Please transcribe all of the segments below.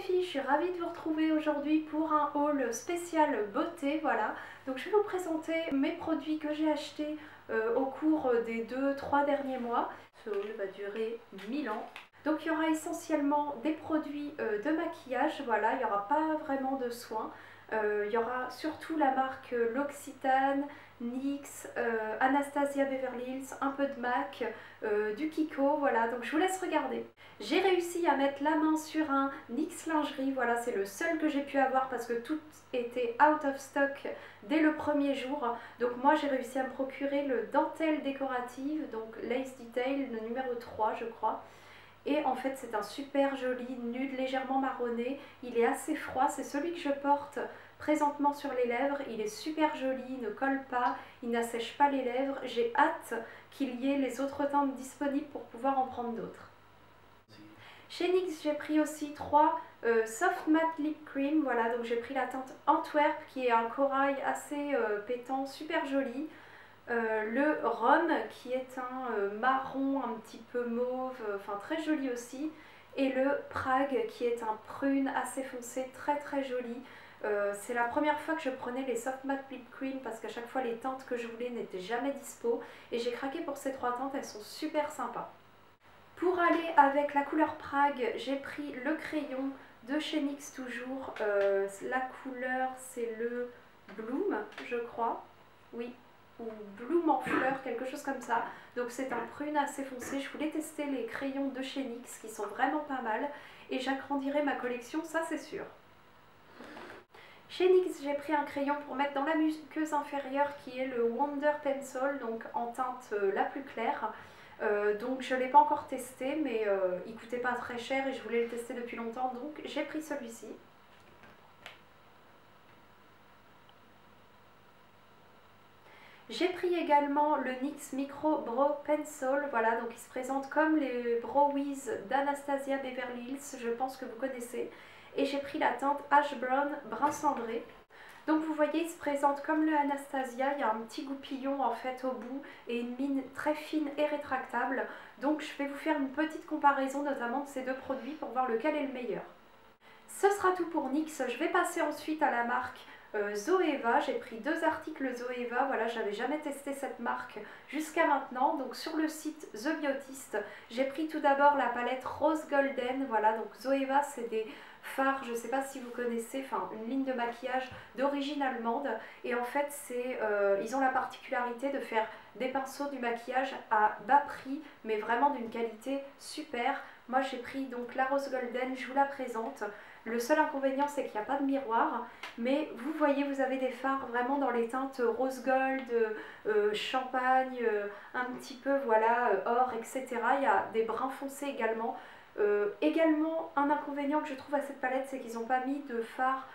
filles, je suis ravie de vous retrouver aujourd'hui pour un haul spécial beauté, voilà. Donc je vais vous présenter mes produits que j'ai achetés au cours des 2-3 derniers mois. Ce haul va durer 1000 ans. Donc il y aura essentiellement des produits de maquillage, voilà, il n'y aura pas vraiment de soins. Il y aura surtout la marque L'Occitane, NYX, Anastasia Beverly Hills, un peu de MAC, du Kiko, voilà, donc je vous laisse regarder. J'ai réussi à mettre la main sur un NYX lingerie, voilà, c'est le seul que j'ai pu avoir parce que tout était out of stock dès le premier jour. Donc moi j'ai réussi à me procurer le dentelle décorative, donc Lace Detail, le numéro 3 je crois. Et en fait c'est un super joli nude légèrement marronné, il est assez froid, c'est celui que je porte présentement sur les lèvres, il est super joli, il ne colle pas, il n'assèche pas les lèvres, j'ai hâte qu'il y ait les autres teintes disponibles pour pouvoir en prendre d'autres. Chez NYX j'ai pris aussi 3 Soft Matte Lip Cream, voilà, donc j'ai pris la teinte Antwerp qui est un corail assez pétant, super joli. Le Rhum qui est un marron un petit peu mauve, enfin très joli aussi, et le Prague qui est un prune assez foncé, très très joli. C'est la première fois que je prenais les Soft Matte Lip Cream parce qu'à chaque fois les teintes que je voulais n'étaient jamais dispo et j'ai craqué pour ces 3 teintes, elles sont super sympas. Pour aller avec la couleur Prague, j'ai pris le crayon de chez NYX toujours, la couleur c'est le Bloom je crois, oui, ou Bloom en fleurs, quelque chose comme ça. Donc c'est un prune assez foncé. Je voulais tester les crayons de chez NYX qui sont vraiment pas mal et j'agrandirai ma collection, ça c'est sûr. Chez NYX j'ai pris un crayon pour mettre dans la muqueuse inférieure qui est le Wonder Pencil, donc en teinte la plus claire. Donc je ne l'ai pas encore testé mais il coûtait pas très cher et je voulais le tester depuis longtemps, donc j'ai pris celui-ci. J'ai pris également le NYX Micro Brow Pencil, voilà, donc il se présente comme les Brow Wiz d'Anastasia Beverly Hills, je pense que vous connaissez. Et j'ai pris la teinte Ash Brown brun cendré. Donc vous voyez, il se présente comme le Anastasia, il y a un petit goupillon en fait au bout et une mine très fine et rétractable. Donc je vais vous faire une petite comparaison notamment de ces deux produits pour voir lequel est le meilleur. Ce sera tout pour NYX, je vais passer ensuite à la marque Zoeva. J'ai pris 2 articles Zoeva, voilà, j'avais jamais testé cette marque jusqu'à maintenant. Donc sur le site The Biotist, j'ai pris tout d'abord la palette Rose Golden, voilà, donc Zoeva c'est des fards, je ne sais pas si vous connaissez, enfin une ligne de maquillage d'origine allemande et en fait ils ont la particularité de faire des pinceaux du maquillage à bas prix mais vraiment d'une qualité super. Moi j'ai pris donc la Rose Golden, je vous la présente. Le seul inconvénient c'est qu'il n'y a pas de miroir, mais vous voyez, vous avez des fards vraiment dans les teintes rose gold, champagne, un petit peu voilà, or, etc. Il y a des bruns foncés également. Également, un inconvénient que je trouve à cette palette, c'est qu'ils n'ont pas mis de fard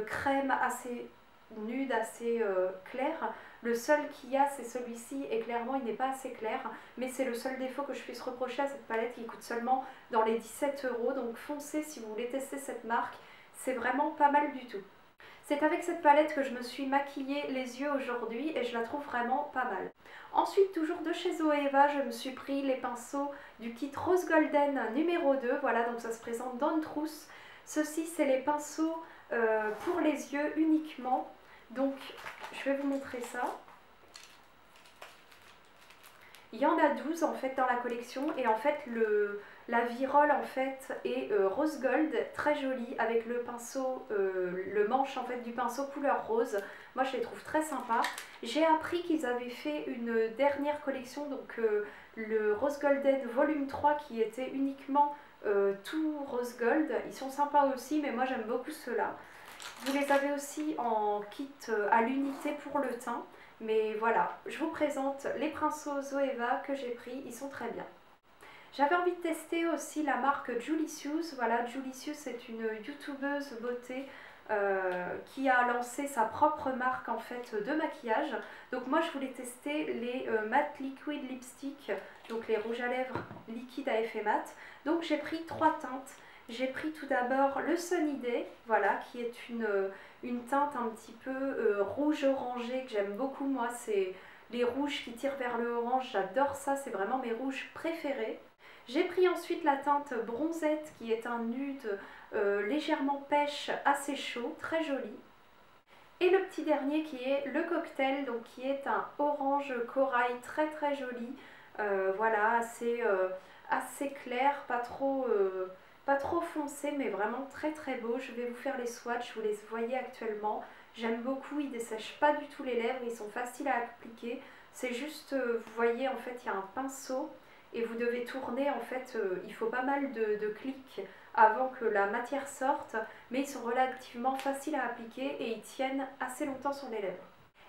crème assez nude, assez clair. Le seul qu'il y a, c'est celui-ci, et clairement, il n'est pas assez clair. Mais c'est le seul défaut que je puisse reprocher à cette palette qui coûte seulement dans les 17 €. Donc foncez si vous voulez tester cette marque, c'est vraiment pas mal du tout. C'est avec cette palette que je me suis maquillée les yeux aujourd'hui et je la trouve vraiment pas mal. Ensuite, toujours de chez Zoeva, je me suis pris les pinceaux du kit Rose Golden numéro 2. Voilà, donc ça se présente dans une trousse. Ceci, c'est les pinceaux pour les yeux uniquement. Donc, je vais vous montrer ça. Il y en a 12 en fait dans la collection et en fait la virole en fait est rose gold, très jolie avec le pinceau, le manche en fait du pinceau couleur rose. Moi je les trouve très sympas. J'ai appris qu'ils avaient fait une dernière collection, donc le Rose Golden volume 3 qui était uniquement tout rose gold. Ils sont sympas aussi mais moi j'aime beaucoup ceux-là. Vous les avez aussi en kit à l'unité pour le teint. Mais voilà, je vous présente les pinceaux Zoeva que j'ai pris, ils sont très bien. J'avais envie de tester aussi la marque Julicious. Voilà, Julicious c'est une youtubeuse beauté qui a lancé sa propre marque en fait de maquillage. Donc moi je voulais tester les Matte Liquid Lipstick, donc les rouges à lèvres liquides à effet mat. Donc j'ai pris 3 teintes. J'ai pris tout d'abord le Sunny Day, voilà, qui est une teinte un petit peu rouge orangé que j'aime beaucoup. Moi, c'est les rouges qui tirent vers le orange, j'adore ça, c'est vraiment mes rouges préférés. J'ai pris ensuite la teinte Bronzette qui est un nude légèrement pêche, assez chaud, très joli. Et le petit dernier qui est le cocktail, donc qui est un orange corail très très joli. Voilà, assez clair, pas trop foncé, mais vraiment très très beau. Je vais vous faire les swatchs, vous les voyez actuellement. J'aime beaucoup, ils ne dessèchent pas du tout les lèvres, ils sont faciles à appliquer. C'est juste, vous voyez, en fait, il y a un pinceau et vous devez tourner, en fait, il faut pas mal de clics avant que la matière sorte, mais ils sont relativement faciles à appliquer et ils tiennent assez longtemps sur les lèvres.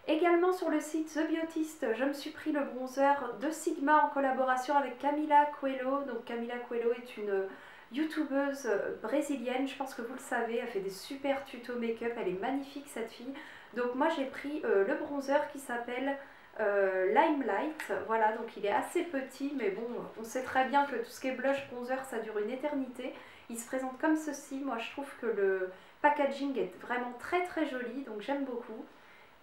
Également sur le site The Beautist, je me suis pris le bronzer de Sigma en collaboration avec Camila Coelho. Donc Camila Coelho est une youtubeuse brésilienne, je pense que vous le savez, elle fait des super tutos make-up, elle est magnifique cette fille. Donc moi j'ai pris le bronzer qui s'appelle Limelight, voilà, donc il est assez petit, mais bon, on sait très bien que tout ce qui est blush, bronzer, ça dure une éternité. Il se présente comme ceci, moi je trouve que le packaging est vraiment très très joli, donc j'aime beaucoup.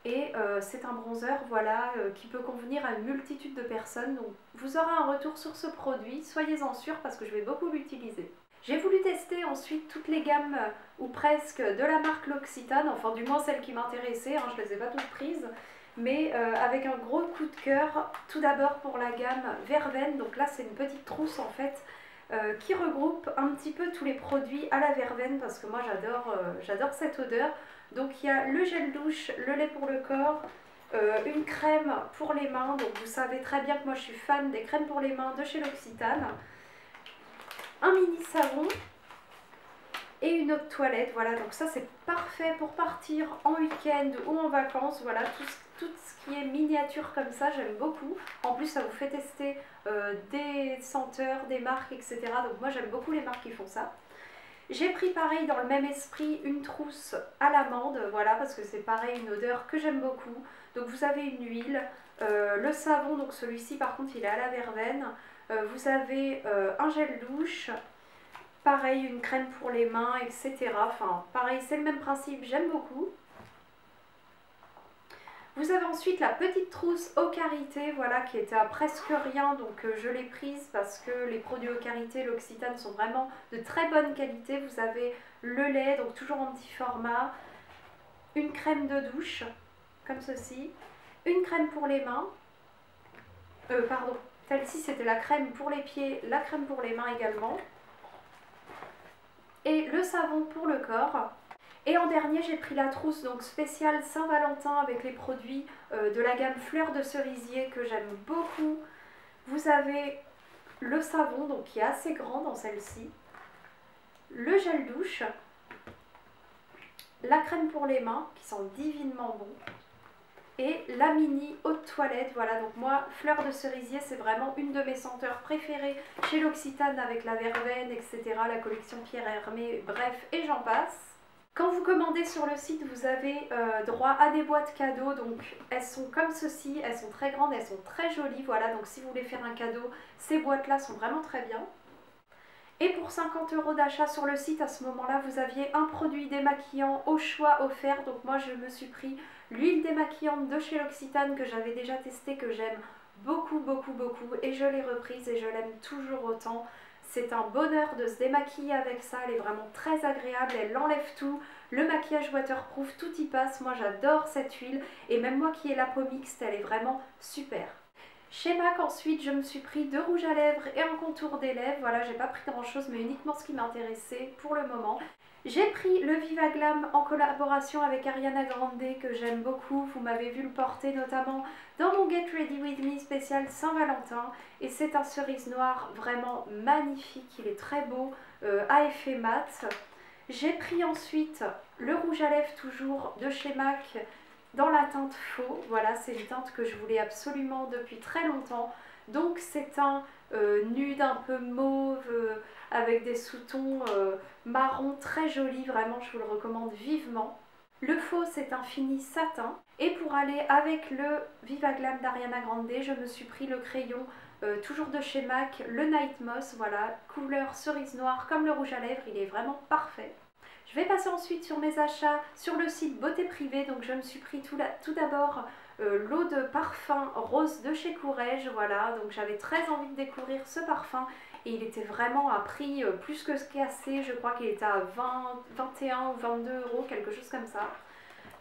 Et c'est un bronzer, voilà, qui peut convenir à une multitude de personnes. Donc vous aurez un retour sur ce produit, soyez-en sûrs parce que je vais beaucoup l'utiliser. J'ai voulu tester ensuite toutes les gammes, ou presque, de la marque L'Occitane, enfin du moins celles qui m'intéressaient, hein, je ne les ai pas toutes prises, mais avec un gros coup de cœur, tout d'abord pour la gamme Verveine. Donc là c'est une petite trousse en fait, qui regroupe un petit peu tous les produits à la verveine parce que moi j'adore cette odeur. Donc il y a le gel douche, le lait pour le corps, une crème pour les mains. Donc vous savez très bien que moi je suis fan des crèmes pour les mains de chez L'Occitane. Un mini savon et une eau de toilette. Voilà, donc ça c'est parfait pour partir en week-end ou en vacances. Voilà, tout ce qui est miniature comme ça, j'aime beaucoup. En plus ça vous fait tester des senteurs, des marques, etc. Donc moi j'aime beaucoup les marques qui font ça. J'ai pris pareil dans le même esprit une trousse à l'amande, voilà, parce que c'est pareil, une odeur que j'aime beaucoup. Donc vous avez une huile, le savon, donc celui-ci par contre il est à la verveine. Vous avez un gel douche, pareil une crème pour les mains, etc. Enfin pareil, c'est le même principe, j'aime beaucoup. Vous avez ensuite la petite trousse Eau Karité, voilà, qui était à presque rien, donc je l'ai prise parce que les produits Eau Karité, L'Occitane sont vraiment de très bonne qualité. Vous avez le lait, donc toujours en petit format, une crème de douche, comme ceci, une crème pour les mains, pardon, celle-ci c'était la crème pour les pieds, la crème pour les mains également, et le savon pour le corps. Et en dernier, j'ai pris la trousse donc spéciale Saint-Valentin avec les produits de la gamme Fleurs de Cerisier que j'aime beaucoup. Vous avez le savon donc qui est assez grand dans celle-ci, le gel douche, la crème pour les mains qui sent divinement bon et la mini eau de toilette. Voilà, donc moi, Fleurs de Cerisier, c'est vraiment une de mes senteurs préférées chez L'Occitane avec la verveine, etc., la collection Pierre Hermé, bref, et j'en passe. Quand vous commandez sur le site, vous avez droit à des boîtes cadeaux, donc elles sont comme ceci, elles sont très grandes, elles sont très jolies, voilà, donc si vous voulez faire un cadeau, ces boîtes-là sont vraiment très bien. Et pour 50 € d'achat sur le site, à ce moment-là, vous aviez un produit démaquillant au choix offert, donc moi je me suis pris l'huile démaquillante de chez L'Occitane que j'avais déjà testée, que j'aime beaucoup, beaucoup, beaucoup, et je l'ai reprise et je l'aime toujours autant. C'est un bonheur de se démaquiller avec ça, elle est vraiment très agréable, elle enlève tout, le maquillage waterproof, tout y passe. Moi j'adore cette huile et même moi qui ai la peau mixte, elle est vraiment super. Chez MAC ensuite, je me suis pris 2 rouges à lèvres et un contour des lèvres. Voilà, j'ai pas pris grand chose mais uniquement ce qui m'intéressait pour le moment. J'ai pris le Viva Glam en collaboration avec Ariana Grande que j'aime beaucoup. Vous m'avez vu le porter notamment dans mon Get Ready With Me spécial Saint-Valentin. Et c'est un cerise noir vraiment magnifique, il est très beau, à effet mat. J'ai pris ensuite le rouge à lèvres toujours de chez MAC dans la teinte faux. Voilà, c'est une teinte que je voulais absolument depuis très longtemps. Donc c'est un nude un peu mauve avec des sous-tons marron très joli, vraiment je vous le recommande vivement. Le faux c'est un fini satin et pour aller avec le Viva Glam d'Ariana Grande, je me suis pris le crayon toujours de chez MAC, le Night Moss, voilà, couleur cerise noire comme le rouge à lèvres, il est vraiment parfait. Je vais passer ensuite sur mes achats sur le site Beauté Privée, donc je me suis pris tout d'abord l'eau de parfum rose de chez Courrèges, voilà, donc j'avais très envie de découvrir ce parfum et il était vraiment à prix plus que cassé, je crois qu'il était à 20, 21 ou 22 euros, quelque chose comme ça.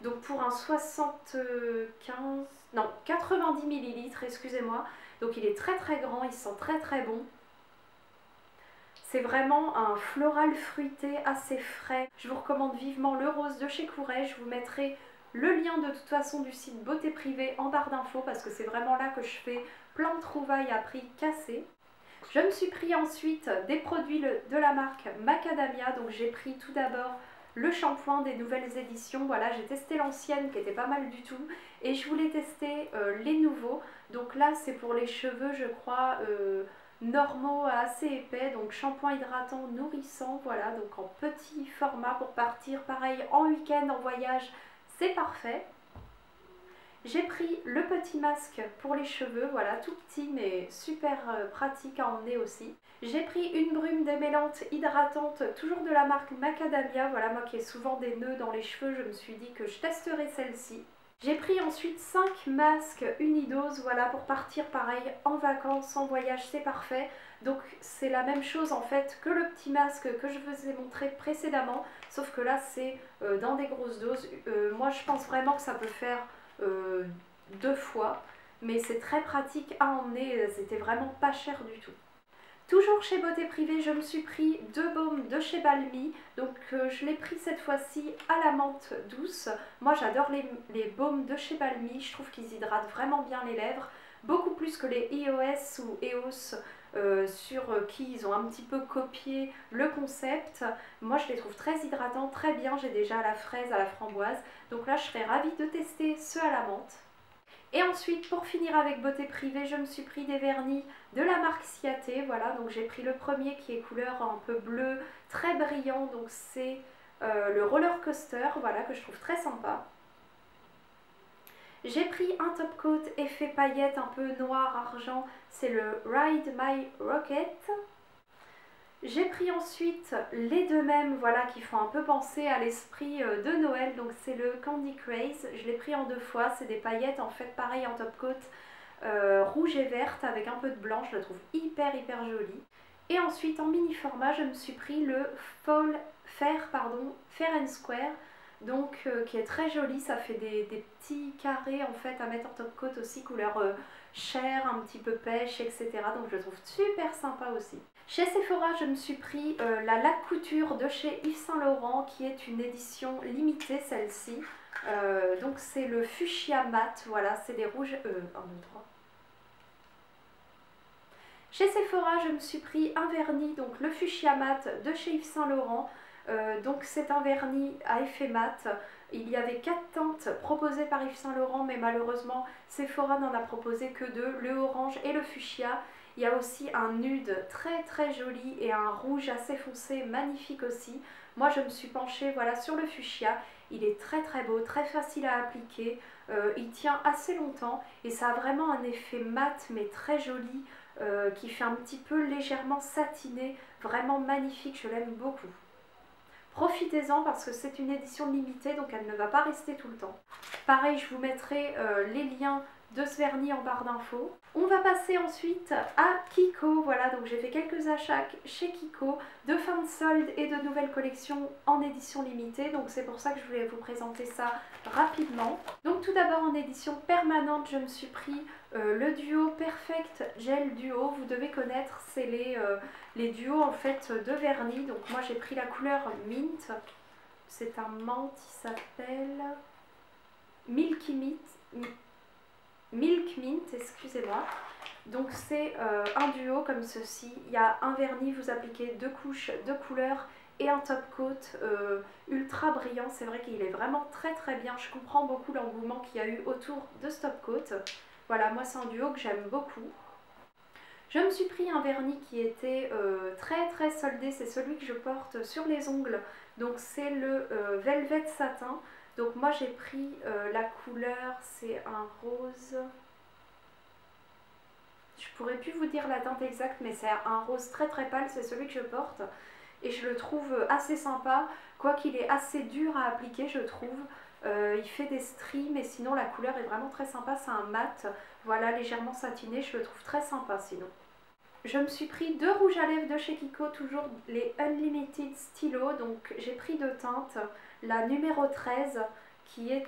Donc pour un 75, non 90 millilitres, excusez-moi, donc il est très très grand, il sent très très bon. C'est vraiment un floral fruité assez frais. Je vous recommande vivement le rose de chez Couret. Je vous mettrai le lien de toute façon du site Beauté Privée en barre d'infos parce que c'est vraiment là que je fais plein de trouvailles à prix cassé. Je me suis pris ensuite des produits de la marque Macadamia. Donc j'ai pris tout d'abord le shampoing des nouvelles éditions. Voilà, j'ai testé l'ancienne qui était pas mal du tout et je voulais tester les nouveaux. Donc là c'est pour les cheveux, je crois, normaux à assez épais, donc shampoing hydratant nourrissant, voilà, donc en petit format pour partir pareil en week-end, en voyage, c'est parfait. J'ai pris le petit masque pour les cheveux, voilà, tout petit mais super pratique à emmener aussi. J'ai pris une brume démêlante hydratante, toujours de la marque Macadamia, voilà, moi qui ai souvent des nœuds dans les cheveux, je me suis dit que je testerais celle-ci. J'ai pris ensuite 5 masques unidose, voilà, pour partir pareil en vacances, en voyage, c'est parfait. Donc c'est la même chose en fait que le petit masque que je vous ai montré précédemment, sauf que là c'est dans des grosses doses. Moi je pense vraiment que ça peut faire 2 fois, mais c'est très pratique à emmener, c'était vraiment pas cher du tout. Toujours chez Beauté Privée, je me suis pris 2 baumes de chez Balmy. Donc je l'ai pris cette fois-ci à la menthe douce. Moi j'adore les baumes de chez Balmy, je trouve qu'ils hydratent vraiment bien les lèvres. Beaucoup plus que les EOS ou EOS sur qui ils ont un petit peu copié le concept. Moi je les trouve très hydratants, très bien. J'ai déjà à la fraise, à la framboise. Donc là je serais ravie de tester ceux à la menthe. Et ensuite, pour finir avec Beauté Privée, je me suis pris des vernis de la marque Ciaté. Voilà, donc j'ai pris le premier qui est couleur un peu bleu, très brillant. Donc c'est le roller coaster, voilà, que je trouve très sympa. J'ai pris un top coat effet paillette un peu noir argent, c'est le Ride My Rocket. J'ai pris ensuite les deux mêmes, voilà, qui font un peu penser à l'esprit de Noël, donc c'est le Candy Craze. Je l'ai pris en 2 fois, c'est des paillettes en fait pareil en top coat, rouge et verte avec un peu de blanc, je la trouve hyper jolie. Et ensuite en mini format, je me suis pris le Fair and Square, donc qui est très joli, ça fait des petits carrés en fait à mettre en top coat aussi, couleur chair, un petit peu pêche, etc. Donc je le trouve super sympa aussi. Chez Sephora, je me suis pris la Lac Couture de chez Yves Saint Laurent qui est une édition limitée celle-ci. Donc c'est le fuchsia mat, voilà, c'est des rouges... 1, 2, 3. Chez Sephora, je me suis pris un vernis, donc le fuchsia mat de chez Yves Saint Laurent. Donc c'est un vernis à effet mat. Il y avait 4 teintes proposées par Yves Saint Laurent, mais malheureusement Sephora n'en a proposé que 2, le orange et le fuchsia. Il y a aussi un nude très joli et un rouge assez foncé, magnifique aussi. Moi je me suis penchée voilà, sur le fuchsia. Il est très beau, très facile à appliquer. Il tient assez longtemps et ça a vraiment un effet mat mais très joli qui fait un petit peu légèrement satiné. Vraiment magnifique, je l'aime beaucoup. Profitez-en parce que c'est une édition limitée donc elle ne va pas rester tout le temps. Pareil, je vous mettrai les liens de ce vernis en barre d'infos. On va passer ensuite à Kiko, voilà, donc j'ai fait quelques achats chez Kiko de fin de solde et de nouvelles collections en édition limitée, donc c'est pour ça que je voulais vous présenter ça rapidement. Donc tout d'abord en édition permanente, je me suis pris le duo Perfect Gel Duo, vous devez connaître, c'est les duos en fait de vernis, donc moi j'ai pris la couleur Mint, c'est un menthe, il s'appelle Milk Mint, excusez-moi. Donc c'est un duo comme ceci. Il y a un vernis, vous appliquez 2 couches de couleurs et un top coat ultra brillant. C'est vrai qu'il est vraiment très bien. Je comprends beaucoup l'engouement qu'il y a eu autour de ce top coat. Voilà, moi c'est un duo que j'aime beaucoup. Je me suis pris un vernis qui était très soldé. C'est celui que je porte sur les ongles. Donc c'est le Velvet Satin. Donc moi j'ai pris la couleur, c'est un rose, je pourrais plus vous dire la teinte exacte mais c'est un rose très pâle, c'est celui que je porte et je le trouve assez sympa, quoiqu'il est assez dur à appliquer je trouve, il fait des stries mais sinon la couleur est vraiment très sympa, c'est un mat, voilà légèrement satiné, je le trouve très sympa sinon. je me suis pris 2 rouges à lèvres de chez Kiko, toujours les Unlimited Stylo. Donc j'ai pris 2 teintes, la numéro 13 qui est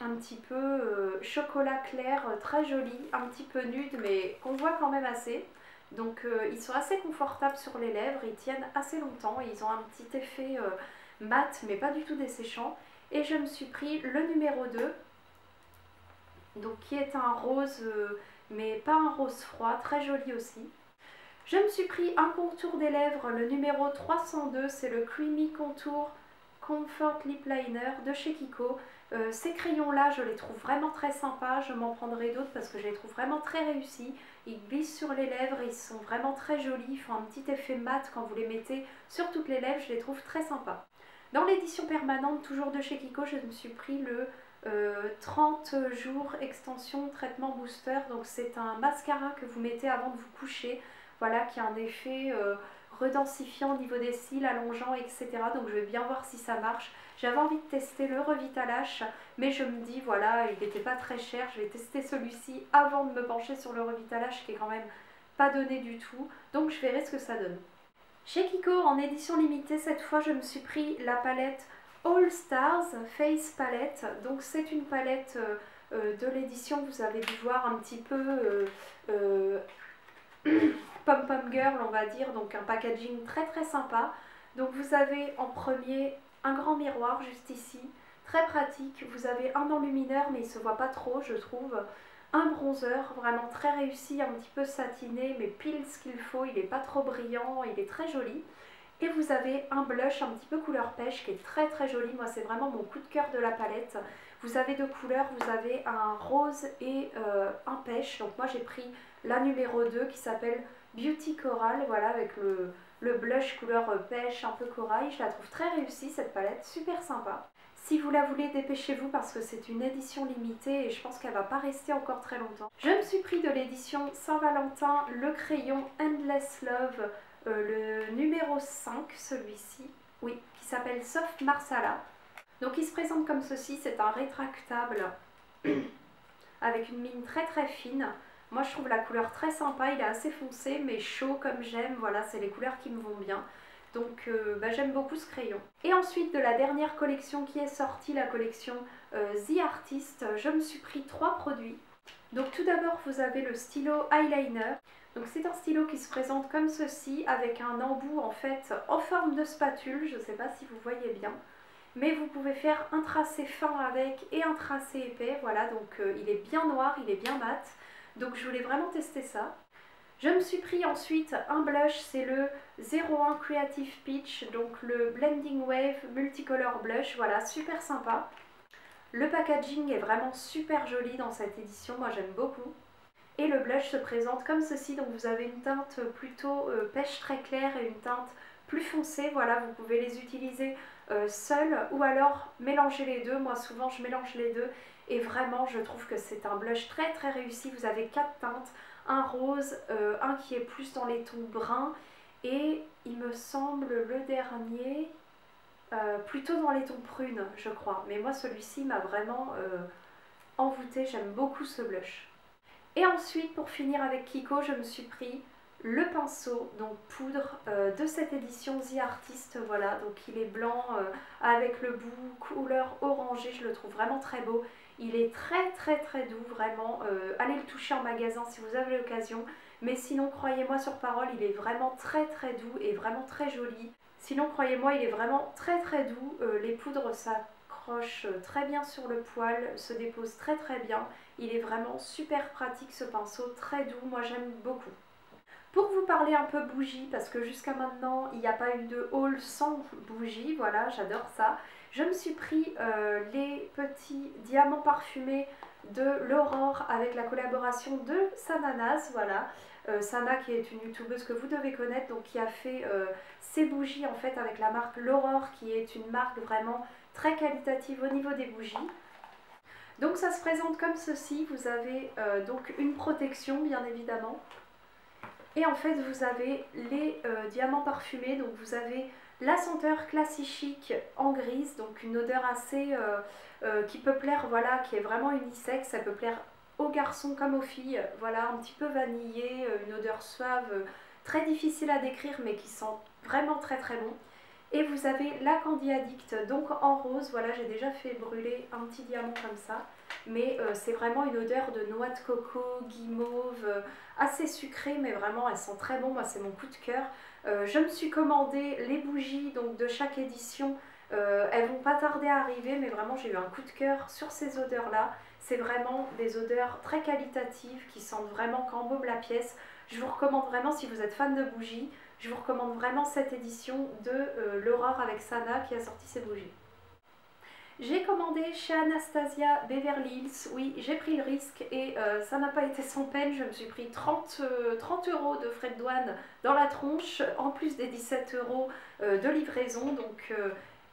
un petit peu chocolat clair, très joli, un petit peu nude mais qu'on voit quand même assez. Donc ils sont assez confortables sur les lèvres, ils tiennent assez longtemps, ils ont un petit effet mat mais pas du tout desséchant. Et je me suis pris le numéro 2, donc qui est un rose mais pas un rose froid, très joli aussi. Je me suis pris un contour des lèvres, le numéro 302, c'est le Creamy Contour Comfort Lip Liner de chez Kiko. Ces crayons-là, je les trouve vraiment très sympas, je m'en prendrai d'autres parce que je les trouve vraiment très réussis. Ils glissent sur les lèvres, ils sont vraiment très jolis, ils font un petit effet mat quand vous les mettez sur toutes les lèvres, je les trouve très sympas. Dans l'édition permanente, toujours de chez Kiko, je me suis pris le 30 jours extension traitement booster. Donc c'est un mascara que vous mettez avant de vous coucher, voilà, qui a un effet redensifiant au niveau des cils, allongeant, etc. Donc je vais bien voir si ça marche. J'avais envie de tester le Revitalash, mais je me dis voilà, il n'était pas très cher, je vais tester celui-ci avant de me pencher sur le Revitalash qui est quand même pas donné du tout. Donc je verrai ce que ça donne. Chez Kiko, en édition limitée, cette fois je me suis pris la palette All Stars Face Palette. Donc c'est une palette de l'édition, vous avez dû voir un petit peu Pom Pom Girl, on va dire, donc un packaging très très sympa. Donc vous avez en premier un grand miroir juste ici, très pratique. Vous avez un enlumineur mais il ne se voit pas trop je trouve. Un bronzer vraiment très réussi, un petit peu satiné mais pile ce qu'il faut, il n'est pas trop brillant, il est très joli. Et vous avez un blush un petit peu couleur pêche qui est très très joli, moi c'est vraiment mon coup de cœur de la palette. Vous avez 2 couleurs, vous avez un rose et un pêche, donc moi j'ai pris la numéro 2 qui s'appelle Beauty Coral, voilà, avec le blush couleur pêche un peu corail. Je la trouve très réussie cette palette, super sympa. Si vous la voulez, dépêchez-vous parce que c'est une édition limitée et je pense qu'elle va pas rester encore très longtemps. Je me suis pris de l'édition Saint-Valentin le crayon Endless Love, le numéro 5, celui-ci, oui, qui s'appelle Soft Marsala. Donc il se présente comme ceci, c'est un rétractable avec une mine très très fine. Moi je trouve la couleur très sympa, il est assez foncé mais chaud comme j'aime, voilà, c'est les couleurs qui me vont bien. Donc j'aime beaucoup ce crayon. Et ensuite de la dernière collection qui est sortie, la collection The Artist, je me suis pris 3 produits. Donc tout d'abord vous avez le stylo eyeliner. Donc c'est un stylo qui se présente comme ceci avec un embout en fait en forme de spatule, je ne sais pas si vous voyez bien. Mais vous pouvez faire un tracé fin avec et un tracé épais, voilà, donc il est bien noir, il est bien mat. Donc je voulais vraiment tester ça. Je me suis pris ensuite un blush, c'est le 01 Creative Peach, donc le Blending Wave Multicolor Blush, voilà, super sympa. Le packaging est vraiment super joli dans cette édition, moi j'aime beaucoup. Et le blush se présente comme ceci, donc vous avez une teinte plutôt pêche très claire et une teinte plus foncée, voilà, vous pouvez les utiliser seuls ou alors mélanger les deux. Moi souvent je mélange les deux et vraiment je trouve que c'est un blush très très réussi. Vous avez 4 teintes, un rose, un qui est plus dans les tons bruns et il me semble le dernier plutôt dans les tons prunes je crois. Mais moi celui-ci m'a vraiment envoûtée, j'aime beaucoup ce blush. Et ensuite pour finir avec Kiko, je me suis pris le pinceau, donc poudre de cette édition The Artist, voilà, donc il est blanc avec le bout couleur orangée, je le trouve vraiment très beau. Il est très très très doux, vraiment, allez le toucher en magasin si vous avez l'occasion, mais sinon croyez-moi sur parole, il est vraiment très très doux et vraiment très joli. Sinon croyez-moi, il est vraiment très très doux, les poudres s'accrochent très bien sur le poil, se déposent très très bien. Il est vraiment super pratique ce pinceau, très doux, moi j'aime beaucoup. Pour vous parler un peu bougie, parce que jusqu'à maintenant il n'y a pas eu de haul sans bougie, voilà, j'adore ça. Je me suis pris les petits diamants parfumés de l'Aurore avec la collaboration de Sananas, voilà. Sana qui est une youtubeuse que vous devez connaître, donc qui a fait ses bougies en fait avec la marque l'Aurore qui est une marque vraiment très qualitative au niveau des bougies. Donc ça se présente comme ceci, vous avez donc une protection bien évidemment. Et en fait vous avez les diamants parfumés, donc vous avez la senteur classique chic en grise, donc une odeur assez qui peut plaire, voilà, qui est vraiment unisexe, ça peut plaire aux garçons comme aux filles. Voilà, un petit peu vanillé, une odeur suave, très difficile à décrire mais qui sent vraiment très très bon. Et vous avez la Candy Addict, donc en rose. Voilà, j'ai déjà fait brûler un petit diamant comme ça. Mais c'est vraiment une odeur de noix de coco, guimauve, assez sucrée, mais vraiment elle sent très bon. Moi, c'est mon coup de cœur. Je me suis commandé les bougies donc, de chaque édition. Elles vont pas tarder à arriver, mais vraiment j'ai eu un coup de cœur sur ces odeurs-là. C'est vraiment des odeurs très qualitatives qui sentent vraiment qu'embaument la pièce. Je vous recommande vraiment, si vous êtes fan de bougies, je vous recommande vraiment cette édition de l'Aurore avec Sana qui a sorti ses bougies. J'ai commandé chez Anastasia Beverly Hills, oui j'ai pris le risque et ça n'a pas été sans peine, je me suis pris 30 € de frais de douane dans la tronche, en plus des 17 € de livraison, donc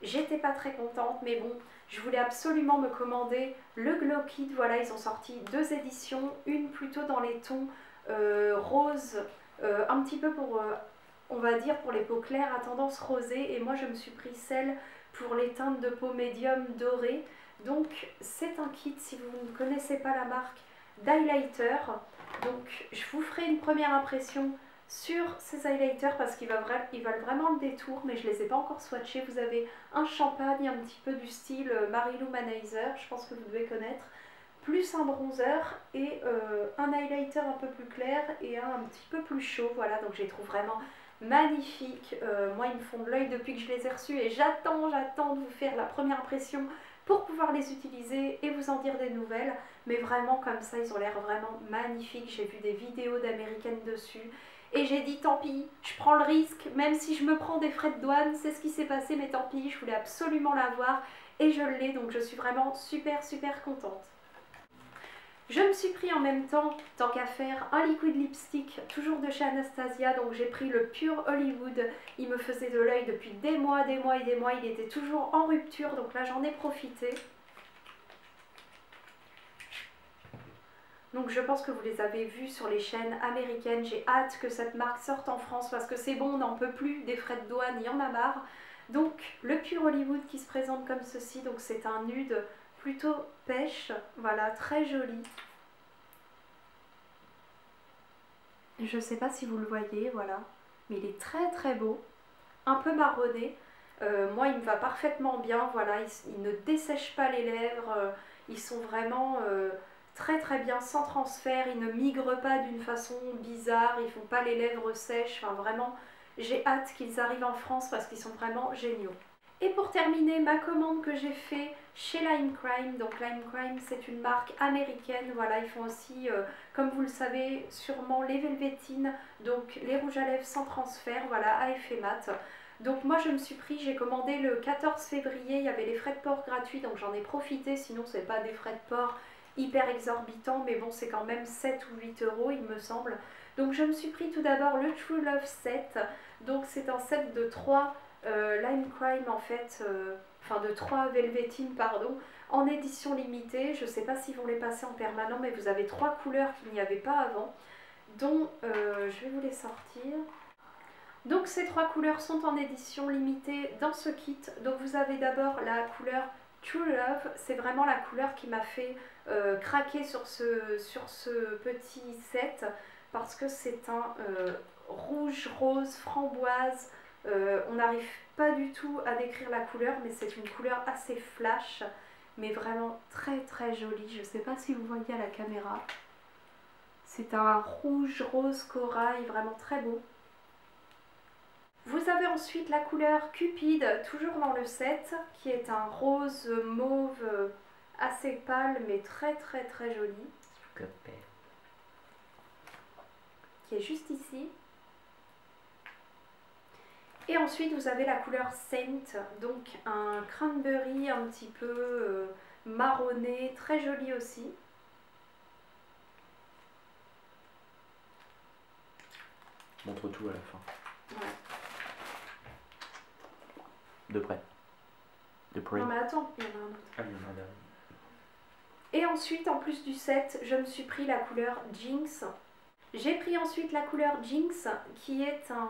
j'étais pas très contente, mais bon, je voulais absolument me commander le Glow Kit. Voilà, ils ont sorti 2 éditions, une plutôt dans les tons rose, un petit peu pour, on va dire, pour les peaux claires à tendance rosée, et moi je me suis pris celle pour les teintes de peau médium dorées. Donc c'est un kit, si vous ne connaissez pas la marque, d'highlighter. Donc je vous ferai une première impression sur ces highlighters parce qu'ils valent vraiment le détour, mais je ne les ai pas encore swatchés. Vous avez un champagne un petit peu du style Marilou Manizer, je pense que vous devez connaître, plus un bronzer et un highlighter un peu plus clair et un petit peu plus chaud. Voilà, donc je les trouve vraiment magnifiques. Moi, ils me font de l'œil depuis que je les ai reçus et j'attends de vous faire la première impression pour pouvoir les utiliser et vous en dire des nouvelles. Mais vraiment, comme ça, ils ont l'air vraiment magnifiques. J'ai vu des vidéos d'américaines dessus et j'ai dit tant pis, je prends le risque, même si je me prends des frais de douane, c'est ce qui s'est passé, mais tant pis, je voulais absolument l'avoir et je l'ai, donc je suis vraiment super contente. Je me suis pris en même temps, tant qu'à faire, un liquid lipstick, toujours de chez Anastasia, donc j'ai pris le Pure Hollywood. Il me faisait de l'œil depuis des mois, il était toujours en rupture, donc là j'en ai profité. Donc je pense que vous les avez vus sur les chaînes américaines, j'ai hâte que cette marque sorte en France parce que c'est bon, on n'en peut plus, des frais de douane, il y en a marre. Donc le Pure Hollywood qui se présente comme ceci, donc c'est un nude plutôt pêche, voilà, très joli. Je ne sais pas si vous le voyez, voilà, mais il est très beau, un peu marronné. Moi, il me va parfaitement bien, voilà, il ne dessèche pas les lèvres, ils sont vraiment très bien, sans transfert, ils ne migrent pas d'une façon bizarre, ils font pas les lèvres sèches, enfin vraiment, j'ai hâte qu'ils arrivent en France parce qu'ils sont vraiment géniaux. Et pour terminer, ma commande que j'ai fait chez Lime Crime. Donc Lime Crime, c'est une marque américaine. Voilà, ils font aussi, comme vous le savez, sûrement les velvetines, donc les rouges à lèvres sans transfert, voilà, à effet mat. Donc moi je me suis pris, j'ai commandé le 14 février, il y avait les frais de port gratuits, donc j'en ai profité, sinon c'est pas des frais de port hyper exorbitants, mais bon c'est quand même 7 ou 8 € il me semble. Donc je me suis pris tout d'abord le True Love set, donc c'est un set de 3 Lime Crime en fait, enfin de 3 velvetines pardon, en édition limitée. Je ne sais pas s'ils vont les passer en permanent, mais vous avez 3 couleurs qu'il n'y avait pas avant, dont je vais vous les sortir. Donc ces 3 couleurs sont en édition limitée dans ce kit. Donc vous avez d'abord la couleur True Love, c'est vraiment la couleur qui m'a fait craquer sur ce petit set parce que c'est un rouge, rose, framboise. On n'arrive pas du tout à décrire la couleur, mais c'est une couleur assez flash, mais vraiment très jolie. Je ne sais pas si vous voyez à la caméra. C'est un rouge, rose, corail, vraiment très beau. Vous avez ensuite la couleur Cupid, toujours dans le set, qui est un rose mauve assez pâle, mais très joli. Qui est juste ici. Et ensuite vous avez la couleur Saint, donc un cranberry un petit peu marronné, très joli aussi. Montre tout à la fin. Ouais. De près. De près. Non mais attends, il y en a un autre. Ah, il y en a un derrière. Et ensuite, en plus du set, je me suis pris la couleur Jinx. J'ai pris ensuite la couleur Jinx, qui est un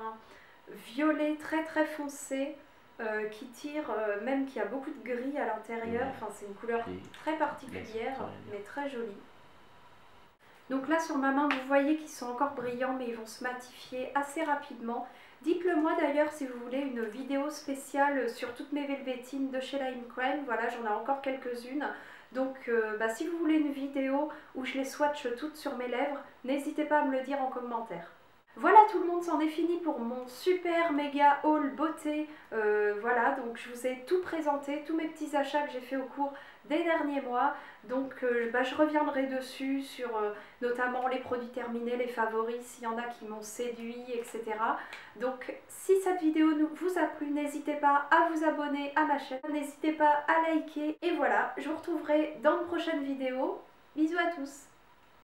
violet très foncé, qui tire, même qui a beaucoup de gris à l'intérieur. Enfin, c'est une couleur très particulière, mais très jolie. Donc là sur ma main vous voyez qu'ils sont encore brillants mais ils vont se matifier assez rapidement. Dites-le moi d'ailleurs si vous voulez une vidéo spéciale sur toutes mes velvetines de chez Lime Crème, voilà j'en ai encore quelques-unes. Donc si vous voulez une vidéo où je les swatche toutes sur mes lèvres, n'hésitez pas à me le dire en commentaire. Voilà tout le monde, c'en est fini pour mon super méga haul beauté. Voilà, donc je vous ai tout présenté, tous mes petits achats que j'ai fait au cours des derniers mois. Donc je reviendrai dessus sur notamment les produits terminés, les favoris, s'il y en a qui m'ont séduit, etc. Donc si cette vidéo vous a plu, n'hésitez pas à vous abonner à ma chaîne, n'hésitez pas à liker. Et voilà, je vous retrouverai dans une prochaine vidéo. Bisous à tous!